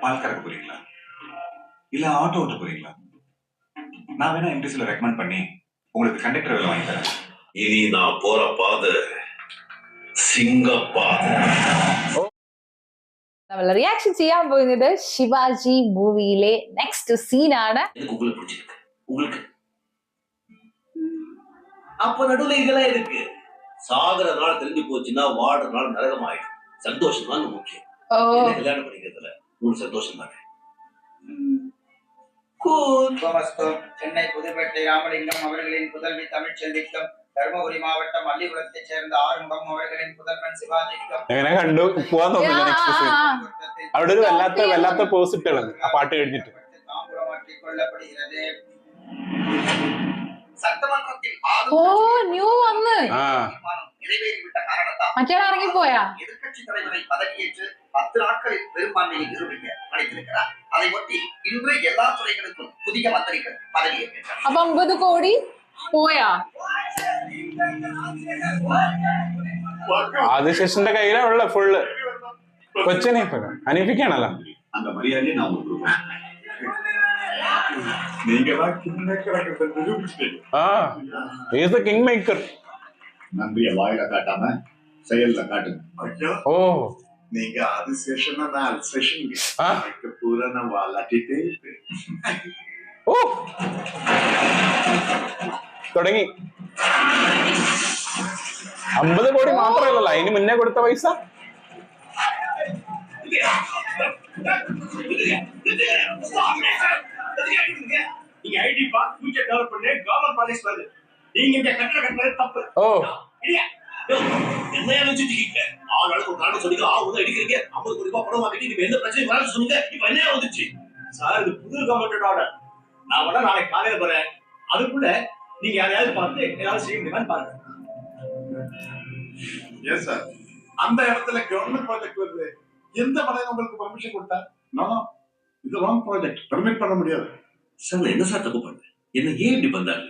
பால் கறக்க போறீங்களா இல்ல ஆட்டோ ஓட்ட போறீங்களா? நான் வேணா எம்டிசில ரெக்கமெண்ட் பண்ணி உங்களுக்கு கண்டக்டர் வேலை வாங்கி தரேன். இனி நான் போற பாதை சிங்கப்பாதை. நம்மள ரியாக்ஷன் செய்யாம போகுது சிவாஜி மூவியிலே நெக்ஸ்ட் சீனான எனக்கு உங்களுக்கு பிடிச்சிருக்கு. உங்களுக்கு அப்ப நடுவுல இதெல்லாம் இருக்கு. சாகர நாள் தெரிஞ்சு போச்சுன்னா வாடுற நாள் நரகம் ஆயிடும். சந்தோஷம் தான் முக்கியம். கல்யாணம் பண்ணிக்கிறதுல உங்களுக்கு சந்தோஷம் தானே? சென்னை புதுப்பேட்டை ராமலிங்கம் அவர்களின் புதல்வி தமிழ்ச்செல்விக்கும் தருமபுரி மாவட்டம் அள்ளிபுரத்தைச் சேர்ந்த ஆறுமுகம் அவர்களின் പുതൽവൻ സിവാജിക്കും കണ്ടു പോവാൻ തോന്നില്ല. അവിടെ ഒരു വല്ലാത്ത പോസിറ്റാണ് ആ പാട്ട് കഴിഞ്ഞിട്ട്. தாம்பூலமாக்கிக் கொள்ளப்படுகிறது. சட்டமன்றத்தில் நியூ வந்து நிறைவேறிவிட்ட காரணத்தால் மற்றே இறங்கிப்போயா எதிர்கட்சி தலைவரை பதவியேற்று 10 நாட்களில் பெரும்பான்மையை நிரூபிக்க அழைத்திருக்கிறார். அதை ஒட்டி இன்று எல்லா துறைகளுக்கும் புதிய மந்திரிகள் பதவியேற்கின்றனர். அப்ப 50 கோடி போயா ആദിശേഷന്റെ കയ്യിലുള്ള ഫുള്ള് കൊച്ചിനെ അനിപ്പിക്കാണല്ലോ. அந்த மரியாதையை நான் உங்களுக்கு கொடுப்பேன். நீங்க தான் கிங் மேக்கர் நிரூபிச்சிட்டீங்க. Is the king maker. நன்றிய வாயில காட்டாம செயல்ல காட்டுங்க. ஐயா ஓ நீங்க ஆதிசேஷனா நான் அல்சேஷன்ங்க. எனக்கு பூரண வாலாட்டிட்டே இருக்கு. ഓ തുടങ്ങി. 50 കോടി മാത്രമല്ലല്ലോ അതിന് മുന്നേ കൊടുത്ത പൈസ. நீங்க ஐடி பார்க் ஃபியூச்சர் டெவலப் பண்ணி கவர்மெண்ட் ப்ராஜெக்ட்ஸ் வருது. நீங்க இந்த கட்டறது தப்பு. ஓ என்ன நினைச்சிட்டீங்க? ஆளுக்கு ஒரு காரணம் சொல்லிங்க. ஆவுங்க அடிக்கிறீங்க. 50 கோடி ரூபாய் பணம் வாங்கிட்டு நீங்க என்ன பிரச்சனை வராது சொன்னீங்க. இப்போ என்ன வந்துச்சு? சார் இது புது கவர்மெண்ட் ஆர்டர். நான் வேணா நாளைக்கு காலையில போறேன். அதுக்குள்ள நீங்க யாரையாவது பார்த்து ஏதாவது செய்ய முடியுமான்னு பாருங்க. Yes sir. அந்த இடத்துல கவர்மெண்ட் ப்ராஜெக்ட் வருது. எந்த மலையில உங்களுக்கு பர்மிஷன் கொடுத்தா? நோ இது ராங் ப்ராஜெக்ட். பெர்மிட் பண்ண முடியாது. சார் என்ன சார் தப்பு பண்ணேன்? என்ன ஏன் இப்படி பண்ணாங்க?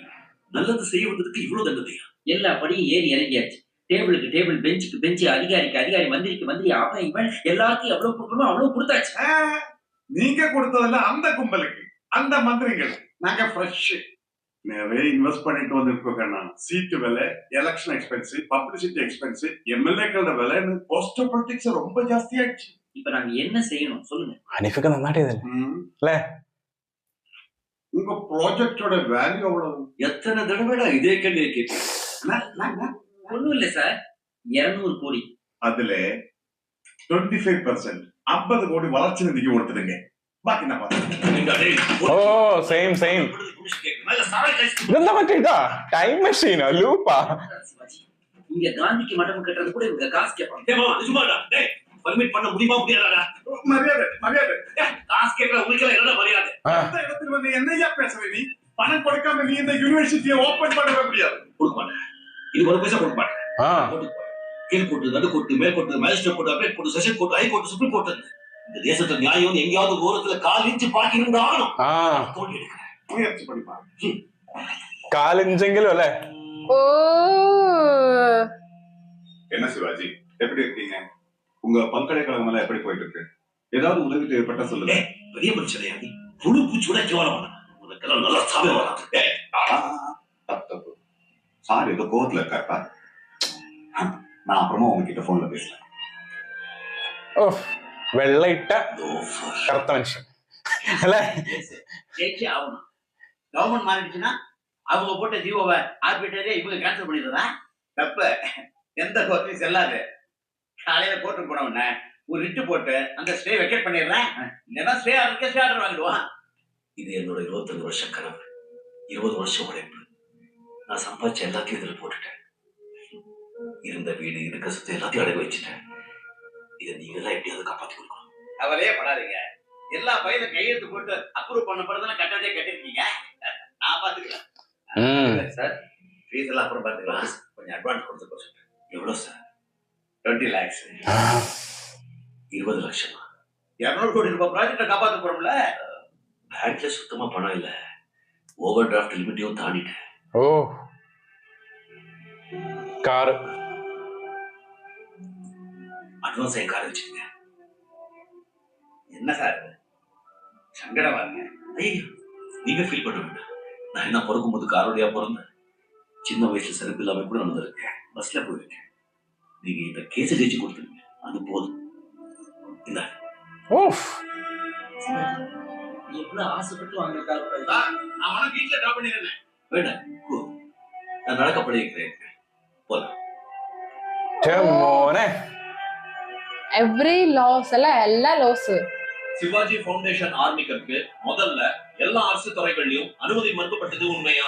நல்லது செய்ய வந்ததுக்கு இவ்வளவு தண்டனையா? எல்லா படியும் ஏறி இறங்கியாச்சு. டேபிளுக்கு டேபிள், பெஞ்சுக்கு பெஞ்சு, அதிகாரிக்கு அதிகாரி, மந்திரிக்கு மந்திரி, அவன் இவன் எல்லாருக்கும் எவ்வளவு கொடுக்கணும் அவ்வளவு கொடுத்தாச்சு. நீங்க கொடுத்ததுல அந்த கும்பலுக்கு அந்த மந்திரிகள் நாங்க ஃப்ரெஷ் நிறைய இன்வெஸ்ட் பண்ணிட்டு வந்திருக்கோம். சீட்டு விலை, எலெக்ஷன் எக்ஸ்பென்ஸ், பப்ளிசிட்டி எக்ஸ்பென்ஸ், எம்எல்ஏக்களோட விலைன்னு போஸ்டர் பொலிட்டிக்ஸ் ரொம்ப ஜாஸ்தி ஆயிடுச்சு. இப்ப நாங்க என்ன செய்யணும் சொல்லுங்க. அனிஃபுக்கு நன்னாட்டே உங்க ப்ராஜெக்டோட வேல்யூ எவ்வளவு? எத்தனை தடவைடா இதே கேள்வியை கேட்டீங்க? ஒண்ணும் இல்ல சார், 200 கோடி. அதுல 25% 50 கோடி வளர்ச்சி நிதிக்கு கொடுத்துடுங்க. பாக்கி நான் பாத்துக்கிறேன். ஓ சேம் ഇതെന്താ മറ്റേതാ ടൈം മെഷീനോ ലൂപ്പാ? இங்க காந்திக்கு மடம் கட்டுறது கூட இவங்க காசு கேட்பாங்க. பர்மிட் பண்ண முடியுமா முடியாதா? மரியாதை மரியாதை. காசு கேட்கற உங்களுக்கு என்னடா மரியாதை? அந்த இடத்துல வந்து என்னையா பேசுற நீ? பணம் கொடுக்காம நீ இந்த யூனிவர்சிட்டியை ஓபன் பண்ணவே முடியாது. கொடுக்க மாட்டேன். இது ஒரு பைசா கொடுக்க மாட்டேன். கீழ் கோர்ட்டு, நடு கோர்ட்டு, மேல் court, magistrate court, appeal court, session court, high court, supreme court. இந்த தேசத்துல நியாயம் எங்கேயாவது ஓரத்துல கால் இன்ச்சு பாக்கி இருந்தாலும் தோண்டி எடுக்கிறேன். முயற்சி பண்ணிப்பா. காலிஞ்செങ്കിലും അല്ലേ? ஓ என்ன சிவாஜி எப்படி இருக்கீங்க? உங்க பல்கலைக்கழகம் எல்லாம் எப்படி போயிட்டு இருக்கு? ஏதாவது உதவி தேவைப்பட்டா சொல்லுங்க. பெரிய மனுஷனையா நீ? புழு பூச்சியோட கேவலம் உனக்கெல்லாம் நல்லா சாவே வராது. தப்பு. சார் ஏதோ கோவத்துல இருக்காருப்பா. நான் அப்புறமா உங்ககிட்ட போன்ல பேசுறேன். ഓ വെള്ളയിട്ട കറുത്ത മനുഷ്യൻ അല്ലേ? ஜெயிச்சு ஆகணும். கவர்மெண்ட் மாறிடுச்சுன்னா அவங்க போட்ட ஜீவோவை ஆர்பிட்டரே இவங்க கேன்சல் பண்ணிடுறதா? தப்பு எந்த கோர்ட்டையும் செல்லாது. காலையில கோர்ட்டுக்கு போனவன ஒரு ரிட்டு போட்டு அந்த ஸ்டே வெக்கேட் பண்ணிடுறேன். இல்லைன்னா ஸ்டே ஆர்டர் வாங்கிடுவான். இது என்னோட 25 வருஷம் கனவு, 20 வருஷம் உழைப்பு. நான் சம்பாதிச்ச எல்லாத்தையும் இதுல போட்டுட்டேன். இருந்த வீடு, இருக்க சொத்து எல்லாத்தையும் அடகு வச்சுட்டேன். இதை நீங்க தான் எப்படியாவது காப்பாத்தி கொடுக்கணும். அவரே படாதீங்க. எல்லா பையனும் கையெழுத்து போட்டு அப்ரூவ் பண்ண பிறகு கட்டதே கட்டிருக்கீங்க. நான் பாத்துக்கலாம் சார். ஃபீஸ் எல்லாம் அப்புறம் பாத்துக்கலாம். கொஞ்சம் அட்வான்ஸ் கொடுத்து எவ்வளவு சார்? 20 lakhs. 20 லட்சமா? 200 கோடி ரூபாய் ப்ராஜெக்டை காப்பாற்ற போறோம்ல. பேங்க்ல சுத்தமா பணம் இல்ல. ஓவர் டிராஃப்ட் லிமிட்டையும் தாண்டிட்டேன். ஓ கார் அட்வான்ஸ் என் காரை வச்சுக்கங்க. என்ன சார் சங்கடமா இருக்கு. ஐயோ நீங்க ஃபீல் பண்ண வேண்டாம். நான் என்ன பிறக்கும்போது காரோடையா பிறந்தேன். சின்ன வயசுல செருப்பு இல்லாம கூட நடந்திருக்கேன். பஸ்ல போயிருக்கேன். நீங்க இந்த கேஸை ஜெயிச்சு கொடுத்துருங்க, அது போதும். இந்த ஓஃப். நீ எவ்வளவு ஆசைப்பட்டு வாங்கிருக்காரு. நான் உனக்கு வீட்டுல டிராப் பண்ணிடுறேன். வேண்டாம், போ. நான் நடக்க பழகிக்கிறேன். போலாம். ச்சே മോനെ. எவ்ரி லாஸ் எல்லாம் லாஸ். சிவாஜி ஃபவுண்டேஷன் ஆரம்பிக்கிறதுக்கு முதல்ல எல்லா அரசு துறைகள்லயும் அனுமதி மறுக்கப்பட்டது உண்மையா?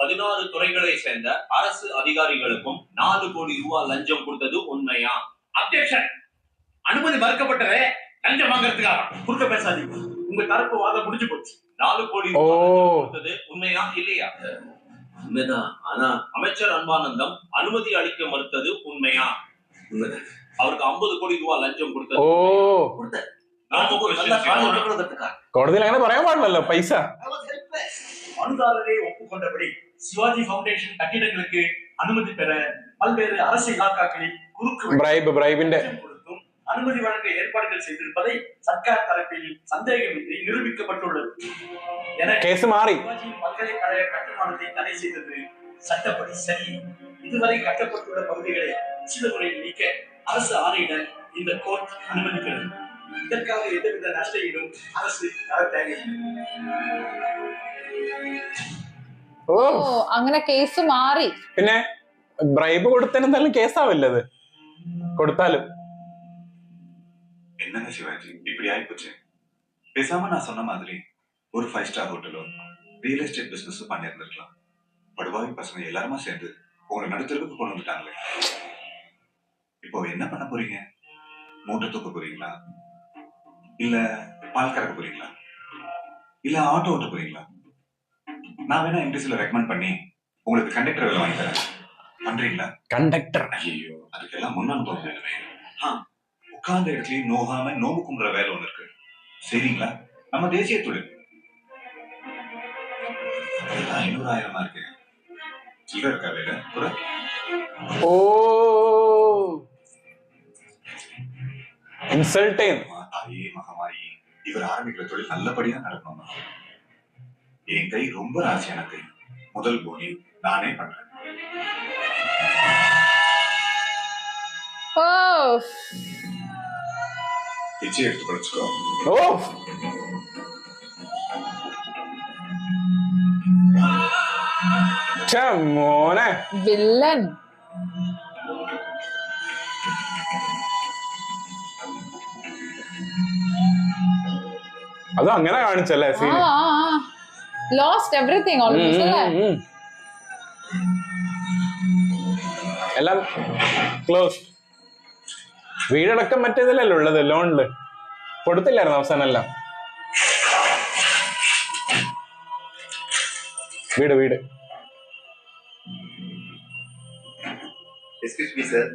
16 துறைகளை சேர்ந்த அரசு அதிகாரிகளுக்கும் 4 கோடி ரூபாய் லஞ்சம் கொடுத்தது உண்மையா? அப்ஜெக்ஷன். அனுமதி மறுக்கப்பட்டதே லஞ்சம் வாங்குறதுக்காக. குறுக்க பேசாதீங்க. உங்க தரப்பு வாதம் முடிஞ்சு போச்சு. 4 கோடி ஓ. ரூபாய் லஞ்சம் கொடுத்தது உண்மையா இல்லையா? உண்மைதான். ஆனா அமைச்சர் அன்பானந்தம் அனுமதி அளிக்க மறுத்தது உண்மையா? உண்மைதான். அவருக்கு 50 கோடி ரூபாய் லஞ்சம் கொடுத்தது ഓ. കോടതിയിൽ അങ്ങനെ പറയാൻ പാടില്ലല്ലോ പൈസ. மனுதாரரே ஒப்புக்கொண்டபடி சிவாஜி ஃபவுண்டேஷன் கட்டிடங்களுக்கு அனுமதி பெற பல்வேறு அரசு இலாக்காக்களில் குறுக்கு ബ്രൈബിന്റെ கொடுத்தும் அனுமதி வழங்க ஏற்பாடுகள் செய்திருப்பதை சர்க்கார் தரப்பில் சந்தேகமின்றி நிரூபிக்கப்பட்டுள்ளது. எனவே കേസ് മാറി. சிவாஜி பல்கலைக்கழக கட்டுமானத்தை தடை செய்தது சட்டப்படி சரி. இதுவரை கட்டப்பட்டுள்ள பகுதிகளை சில முறையில் நீக்க அரசு ஆணையிட இந்த கோர்ட் அனுமதிக்கிறது. இதற்காக எந்தவித நஷ்ட ஈடும் அரசு தர தேவையில்லை. ഓ. അങ്ങനെ കേസ് മാറി. പിന്നെ ബ്രൈബ് കൊടുത്തതിന് എന്തായാലും കേസാവില്ലത് കൊടുത്താലും. என்னங்க சிவாஜி இப்படி ஆயிப்போச்சு. பேசாம நான் சொன்ன மாதிரி ஒரு 5 ஸ்டார் ஹோட்டலோ ரியல் எஸ்டேட் பிசினஸ் பண்ணிருந்திருக்கலாம். படுவாவி பசங்க எல்லாருமா சேர்ந்து உங்களை நடுத்தருக்கு கொண்டு வந்துட்டாங்களே. இப்போ என்ன பண்ண போறீங்க? மூட்டை தூக்க போறீங்களா? இல்ல பால் கறக்க போறீங்களா? இல்ல ஆட்டோ ஓட்ட போறீங்களா? நான் வேணா எம்டிசில ரெக்கமெண்ட் பண்ணி உங்களுக்கு கண்டக்டர் வேலை வாங்கி தரேன். பண்றீங்களா? കണ്ടക്ടർ. ஐயோ அதுக்கெல்லாம் முன் அனுபவம் வேணுமே. உட்கார்ந்த இடத்துலயே நோகாம நோம்பு கும்புற வேலை ஒண்ணு இருக்கு. சரிங்களா? நம்ம தேசிய தொழில் 500,000 இருக்கு. சில்லற இருக்கா வேலை கூட? ഓ. ഇൻസൾട്ട് ചെയ്യുന്നു. தாயே மகமாயி, இவர் ஆரம்பிக்கிற தொழில் நல்லபடியா நடக்கணும். என் கை ரொம்ப ராசியான கை. முதல் போனி நானே பண்றேன். ഓ. பிச்சை எடுத்து படிச்சுக்கோ. ഓ. ச்சே മോനെ. വില്ലൻ. അതും അങ്ങനെ കാണിച്ചല്ലേ സീൻ. ലോസ്റ്റ് എവറിത്തിങ് ഓൾമോസ്റ്റ് അല്ലേ? എല്ലാം ക്ലോസ്. വീടടക്കം മറ്റേതിലല്ലേ ഉള്ളത്, ലോണില് കൊടുത്തില്ലായിരുന്നു അവസാനം എല്ലാം. വീട് எக்ஸ்கியூஸ் மீ சார்,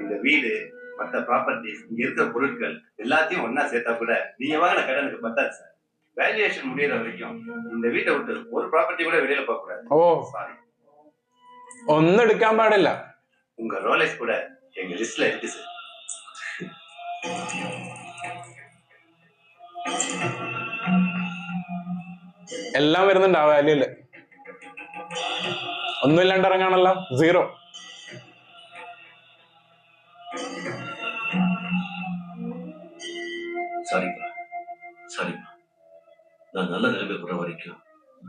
இந்த வீடு மற்ற ப்ராப்பர்ட்டிஸ் இங்க இருக்கிற பொருட்கள் எல்லாத்தையும் ஒன்னா சேர்த்தா கூட நீங்க வாங்கின கடனுக்கு பத்தாது சார். வேல்யூவேஷன் முடியற வரைக்கும் இந்த வீட்டை விட்டு ஒரு ப்ராப்பர்ட்டி கூட வெளியில போக கூடாது. ഓ. சாரி. ഒന്നും എടുക്കാൻ പാടില്ല. உங்க ரோலெக்ஸ் கூட எங்க லிஸ்ட்ல இருக்கு சார். എല്ലാം വരുന്നുണ്ട് ആ വാല്യൂല്. ഒന്നും ഇല്ലാണ്ട് ഇറങ്ങാണല്ലോ, 0. சாரிப்பா, சாரிப்பா. நான் நல்ல நிலைமை போற வரைக்கும்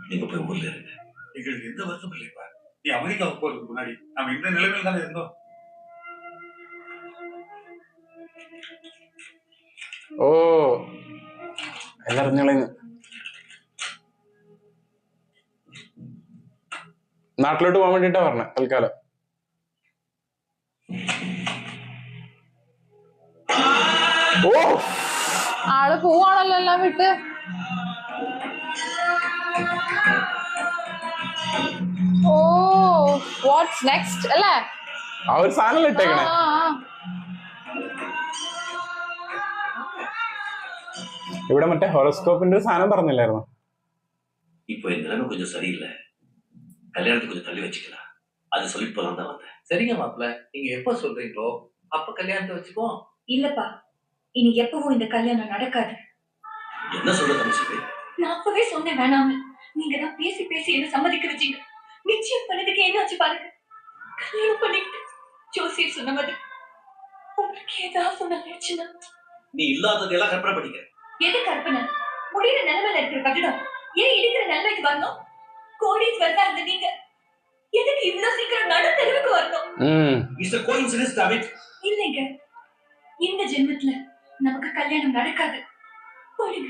நீங்க போய் ஊர்ல இருங்க. எங்களுக்கு எந்த வருத்தம் இல்லைப்பா. நீ அமெரிக்காவுக்கு போறதுக்கு முன்னாடி நம்ம இந்த நிலைமையில தானே இருந்தோம். ഓ. എല്ലാം നാട്ടിലോട്ട് പോകാൻ വേണ്ടിട്ടാ പറഞ്ഞ തൽക്കാലം. ഓ. ആള് പോവാണല്ലോ എല്ലാം വിട്ട്. ഓ, വാട്ട്സ് നെക്സ്റ്റ് അല്ലേ? ആ ഒരു സാധനം ഇട്ടേക്കണേ. ഇവിടെ മറ്റേ ഹോറോസ്കോപ്പിന്റെ ഒരു സാധനം പറഞ്ഞില്ലായിരുന്നു? இப்போ என் நிலைமை கொஞ்சம் சரியில்லை. கல்யாணத்தை கொஞ்சம் தள்ளி வச்சுக்கலாம். அது சொல்லிட்டு போலாம் தான் வந்தேன். சரிங்க மாப்பிள்ள, நீங்க எப்ப சொல்றீங்களோ அப்ப கல்யாணத்தை வச்சுக்கோ. இல்லப்பா, இனி எப்பவும் இந்த கல்யாணம் நடக்காது. என்ன சொல்ற தனுஷுக்கு? நான் அப்பவே சொன்னேன் வேணாம். நீங்க தான் பேசி பேசி என்ன சம்மதிக்க வச்சீங்க. நிச்சயம் பண்ணதுக்கு என்னாச்சு பாருங்க. கல்யாணம் பண்ணிக்கிட்டு ஜோசியர் சொன்ன மாதிரி உங்களுக்கு ஏதாவது சொன்னாச்சுன்னா நீ இல்லாததையெல்லாம் கற்பனை பண்ணிக்க. எது கற்பனை? முடிகிற நிலைமையில இருக்கிற கட்டிடம் ஏன் இடிக்கிற நிலைமைக்கு வரணும்? கோடீஸ்வரரா இருந்த நீங்க எதுக்கு இவ்வளவு சீக்கிரம் நடு தெருவுக்கு வரணும்? It's a coincidence, David. இல்லைங்க, இந்த ஜென்மத்துல நமக்கு கல்யாணம் நடக்காது. போடுங்க,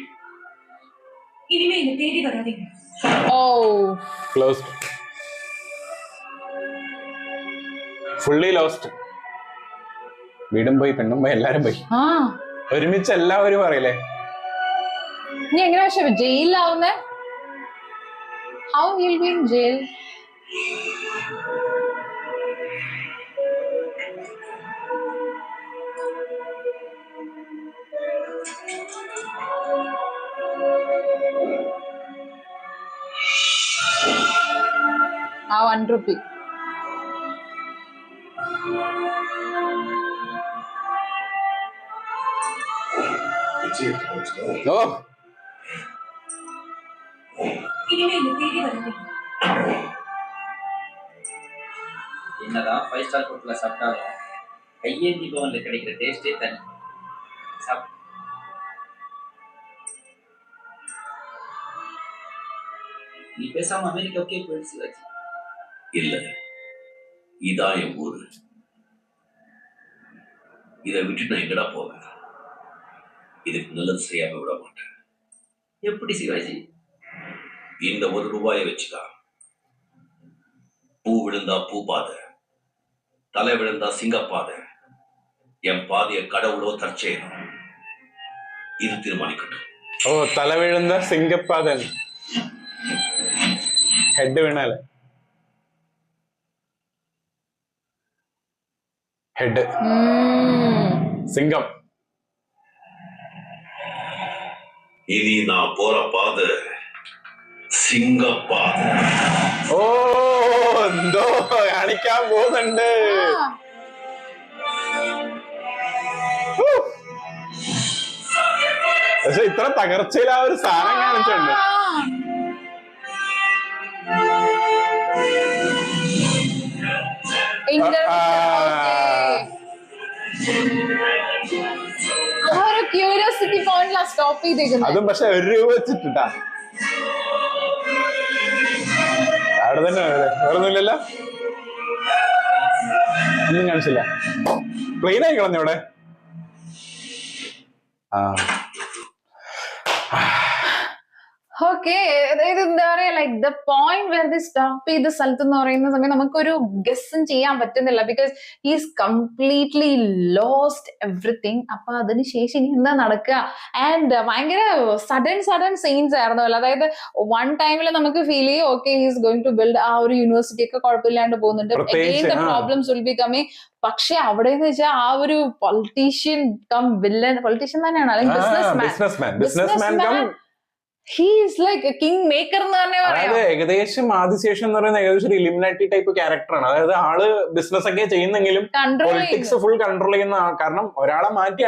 இனிமே என்ன தேடி வராதீங்க. Closed, fully lost. വീടും പോയി പെണ്ണും പോയി എല്ലാരും പോയി. ഒരുമിച്ച് എല്ലാവരും പറയില്ലേ നീ എങ്ങനെ പക്ഷെ ജയിലിലാവുന്നേ? How will be in jail? ആ 1 rupee. ഓ இனிமே என்ன தேடி வராதீங்க. என்னதான் 5 ஸ்டார் ஹோட்டல்ல சாப்பிட்டாலும் கையேந்தி பவன்ல கிடைக்கிற டேஸ்டே தனி. நீ பேசாம அமெரிக்காவுக்கே போயிடு சிவாஜி. இல்ல, இதான் என் ஊரு. இதை விட்டுட்டு நான் எங்கடா போவேன்? இதுக்கு நல்லது செய்யாம விட மாட்டேன். எப்படி சிவாஜி? இந்த 1 ரூபாயை வச்சுக்கா. பூ விழுந்தா பூ பாதை, தலை விழுந்தா சிங்கப்பாதை, என் பாதைய கடவுளோ தற்செயலும் இது தீர்மானிக்கட்டும். ഓ തല വീഴുന്ന സിംഗപ്പാതൻ, ഹെഡ് വീണാല് ഹെഡ് சிங்கம். இனி நான் போற பாதை സിംഗപ്പാത. ഓ എന്തോ കാണിക്കാൻ പോകുന്നുണ്ട്. പക്ഷെ ഇത്ര തകർച്ചയിൽ ആ ഒരു സാധനം കാണിച്ചുണ്ട്. ക്യൂരിയോസിറ്റി പോയിന്റിലാ സ്റ്റോപ്പ് ചെയ്തേക്കുന്നത്. അതും പക്ഷെ 1 രൂപ വെച്ചിട്ടാ. അവിടെ തന്നെ വേറൊന്നുമില്ലല്ലോ, ഒന്നും കാണിച്ചില്ല. പ്ലെയിൻ ആയി കളഞ്ഞവിടെ. ഓക്കെ, അതായത് എന്താ പറയാ, like the point where the stop ചെയ്ത സ്ഥലത്ത് എന്ന് പറയുന്ന സമയം നമുക്കൊരു ഗസ്സും ചെയ്യാൻ പറ്റുന്നില്ല. Because he's completely lost everything. അപ്പൊ അതിനുശേഷം ഇനി എന്താ നടക്കുക? ആൻഡ് ഭയങ്കര സഡൻ സീൻസ് ആയിരുന്നല്ലോ. അതായത് 1 ടൈമിൽ നമുക്ക് ഫീൽ ചെയ്യും okay he's going to build ആ ഒരു യൂണിവേഴ്സിറ്റി ഒക്കെ കുഴപ്പമില്ലാണ്ട് പോകുന്നുണ്ട്. Again the problems will be coming. പക്ഷെ അവിടെ എന്ന് വെച്ചാൽ ആ ഒരു പൊളിറ്റീഷ്യൻ കം വില്ലൻ, പൊളിറ്റീഷ്യൻ തന്നെയാണ്, അല്ലെങ്കിൽ businessman. He is like a king maker എന്ന് തന്നെ പറയാം. അതായത് ഏകദേശം ആദിശേഷൻ എന്ന് പറയുന്ന ഏകദേശം ഒരു ഇലിമിനാറ്റി ടൈപ്പ് ക്യാരക്ടറാണ്. അതായത് ആള് ബിസിനസ് ഒക്കെ ചെയ്യുന്നെങ്കിലും പൊളിറ്റിക്സ് ഫുൾ കൺട്രോൾ ചെയ്യുന്ന കാരണം ഒരാളെ മാറ്റി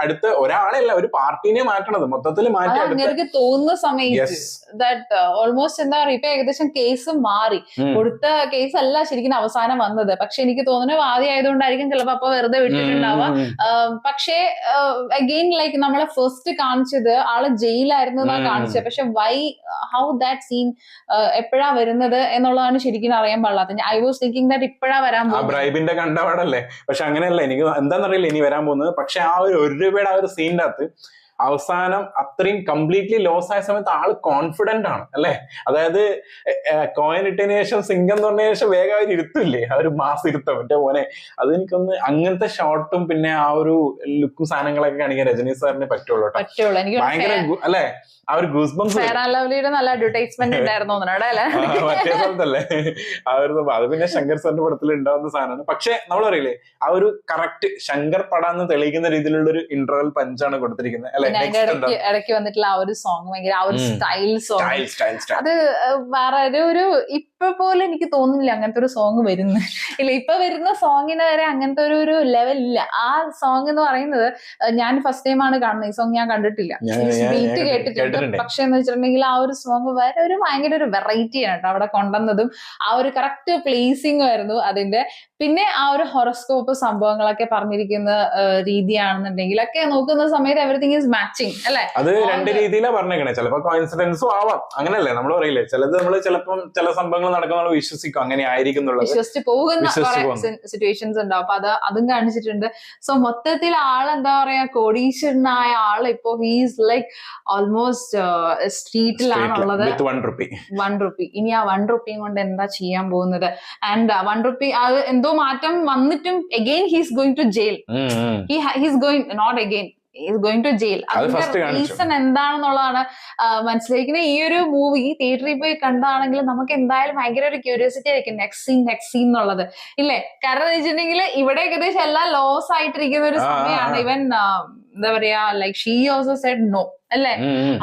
അടുത്ത ഒരാളെയല്ല ഒരു പാർട്ടിനെ മാറ്റണത് മൊത്തത്തിൽ മാറ്റി. അങ്ങനെ തോന്നുന്ന സമയത്ത് ദാറ്റ് ഓൾമോസ്റ്റ് എന്താ പറയുക, ഇപ്പൊ ഏകദേശം കേസ് മാറി. കൊടുത്ത കേസ് അല്ല ശരിക്കും അവസാനം വന്നത്. പക്ഷെ എനിക്ക് തോന്നുന്നു വാദി ആയതുകൊണ്ടായിരിക്കും ചിലപ്പോ അപ്പൊ വെറുതെ വിട്ടിട്ടുണ്ടാവാം. പക്ഷേ അഗെയിൻ ലൈക്ക് നമ്മളെ ഫസ്റ്റ് കാണിച്ചത് ആള് ജയിലായിരുന്നു എന്നാ കാണിച്ചത്. പക്ഷെ വൈ ഹൗ ദാറ്റ് സീൻ എപ്പോഴാ വരുന്നത് എന്നുള്ളതാണ് ശരിക്കും അറിയാൻ പാടില്ലാത്ത. ഐ വാസ് തിങ്കിങ് ദാറ്റ് ഇപ്പോഴാ വരാൻ പോകുന്നത്. ബ്രൈബിന്റെ കണ്ടപാടല്ലേ. പക്ഷെ അങ്ങനെയല്ല, എനിക്ക് എന്താണെന്നറിയില്ല ഇനി വരാൻ പോകുന്നത്. പക്ഷെ ആ ഒരു 1 രൂപയുടെ ആ ഒരു സീനിന്റെ അകത്ത് അവസാനം അത്രയും കംപ്ലീറ്റ്ലി ലോസ് ആയ സമയത്ത് ആള് കോൺഫിഡന്റ് ആണ് അല്ലെ. അതായത് കോയിൻ ഇട്ടതിന് ശേഷം സിംഗം എന്ന് പറഞ്ഞ ശേഷം വേഗം അവർ ഇരുത്തില്ലേ, ആ ഒരു മാസ് ഇരുത്തം എന്റെ മോനെ. അതെനിക്കൊന്ന് അങ്ങനത്തെ ഷോട്ടും പിന്നെ ആ ഒരു ലുക്കും സാധനങ്ങളൊക്കെ കാണിക്കാൻ രജനി സാറിന് പറ്റുള്ളൂ. ഭയങ്കര അല്ലെ, ആ ഒരു ഗൂസ് ബംസ്. നല്ല അഡ്വർടൈസ്മെന്റ് ഉണ്ടായിരുന്നു മറ്റേ സ്ഥലത്തല്ലേ ആ ഒരു. അത് പിന്നെ ശങ്കർ സാറിന്റെ പടത്തിൽ ഉണ്ടാവുന്ന സാധനമാണ്. പക്ഷെ നമ്മൾ അറിയില്ലേ, ആ ഒരു കറക്റ്റ് ശങ്കർ പടാന്ന് തെളിയിക്കുന്ന രീതിയിലുള്ള ഒരു ഇന്റർവൽ പഞ്ചാണ് കൊടുത്തിരിക്കുന്നത് അല്ലെ. ഇടയ്ക്ക് വന്നിട്ടുള്ള ആ ഒരു സോങ് ഭയങ്കര ആ ഒരു സ്റ്റൈൽ സോങ്. അത് വേറെ ഒരു ഇപ്പൊ പോലും എനിക്ക് തോന്നുന്നില്ല അങ്ങനത്തെ ഒരു സോങ് വരുന്നു. ഇല്ല, ഇപ്പൊ വരുന്ന സോങ്ങിന് വരെ അങ്ങനത്തെ ഒരു ലെവൽ ഇല്ല. ആ സോങ് എന്ന് പറയുന്നത് ഞാൻ ഫസ്റ്റ് ടൈം ആണ് കാണുന്നത്. ഈ സോങ് ഞാൻ കണ്ടിട്ടില്ല, ബീറ്റ് കേട്ടിട്ടുണ്ട്. പക്ഷെ എന്ന് വെച്ചിട്ടുണ്ടെങ്കിൽ ആ ഒരു സോങ് വരെ ഒരു ഭയങ്കര ഒരു വെറൈറ്റി ആണ് കേട്ടോ അവിടെ കൊണ്ടുവന്നതും. ആ ഒരു കറക്റ്റ് പ്ലേസിംഗ് ആയിരുന്നു അതിന്റെ. പിന്നെ ആ ഒരു ഹൊറോസ്കോപ്പ് സംഭവങ്ങളൊക്കെ പറഞ്ഞിരിക്കുന്ന രീതിയാണെന്നുണ്ടെങ്കിൽ ഒക്കെ നോക്കുന്ന സമയത്ത് എവറിത്തിങ് ഈസ് മാച്ചിങ് അല്ലെ. അത് രണ്ട് രീതിയിലാണ് പറഞ്ഞേക്കണേ. ചിലപ്പോ കോയിൻസിഡൻസും ആവാം, അങ്ങനെയല്ലേ നമ്മൾ പറയില്ലേ. ചിലത് നമ്മൾ ചിലപ്പം ചില സംഭവങ്ങൾ നടക്കുന്ന നമ്മൾ വിശ്വസിക്കും അങ്ങനെ ആയിരിക്കും എന്നുള്ളത്, വിശ്വസിച്ച് പോകുന്ന സിറ്റുവേഷൻസ് ഉണ്ടാവും. അപ്പൊ അതും കാണിച്ചിട്ടുണ്ട്. സോ മൊത്തത്തിൽ ആളെന്താ പറയാ, കോടീശ്വരനായ ആള് ഇപ്പൊ ഹീസ് ലൈക്ക് ഓൾമോസ്റ്റ് സ്ട്രീറ്റിലാണുള്ളത്. 1 റുപ്പി. ഇനി ആ 1 റുപ്പിയും കൊണ്ട് എന്താ ചെയ്യാൻ പോകുന്നത്? ആൻഡ് 1 റുപ്പി അത് എന്തോ മാറ്റം വന്നിട്ടും again he's going to jail. He's going not again is going to jail. അതിന്റെ റീസൺ എന്താണെന്നുള്ളതാണ് മനസ്സിലാക്കുന്നത്. ഈ ഒരു മൂവി തിയേറ്ററിൽ പോയി കണ്ടാണെങ്കിൽ നമുക്ക് എന്തായാലും ഭയങ്കര ഒരു ക്യൂരിയോസിറ്റി ആയിരിക്കും നെക്സ്റ്റ് സീൻ എന്നുള്ളത്, ഇല്ലേ? കാരണം എന്ന് വെച്ചിട്ടുണ്ടെങ്കിൽ ഇവിടെ ഏകദേശം എല്ലാം ലോസ് ആയിട്ടിരിക്കുന്ന ഒരു സമയമാണ്. ഇവൻ എന്താ പറയാ, like she also said no അല്ലെ.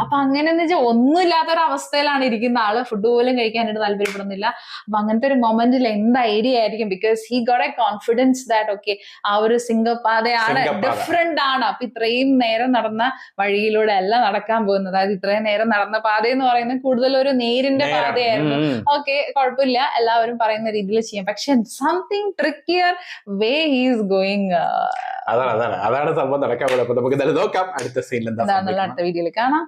അപ്പൊ അങ്ങനെന്ന് വെച്ചാൽ ഒന്നും ഇല്ലാത്തൊരു അവസ്ഥയിലാണ് ഇരിക്കുന്ന ആള്. ഫുഡ് പോലും കഴിക്കാനായിട്ട് താല്പര്യപ്പെടുന്നില്ല. അപ്പൊ അങ്ങനത്തെ ഒരു മൊമെന്റിൽ എന്ത് ഐഡിയ ആയിരിക്കും? Because he got A confidence that okay ആ ഒരു സിംഗപ്പാതയാണ്, ഡിഫറെന്റ് ആണ്. അപ്പൊ ഇത്രയും നേരം നടന്ന വഴിയിലൂടെ അല്ല നടക്കാൻ പോകുന്നത്. അതായത് ഇത്രയും നേരം നടന്ന പാത എന്ന് പറയുന്നത് കൂടുതൽ ഒരു നേരിന്റെ പാതയായിരുന്നു. ഓക്കെ, കുഴപ്പമില്ല, എല്ലാവരും പറയുന്ന രീതിയിൽ ചെയ്യാം. പക്ഷെ സംതിങ് ട്രിക്കിയർ വേ ഹീസ് ഗോയിങ്. അതാണ് സംഭവം നടക്കാൻ പോകുന്നത്. അപ്പൊ നമുക്ക് നോക്കാം അടുത്ത സീനിൽ എന്താ അടുത്ത വീഡിയോയിൽ കാണാം.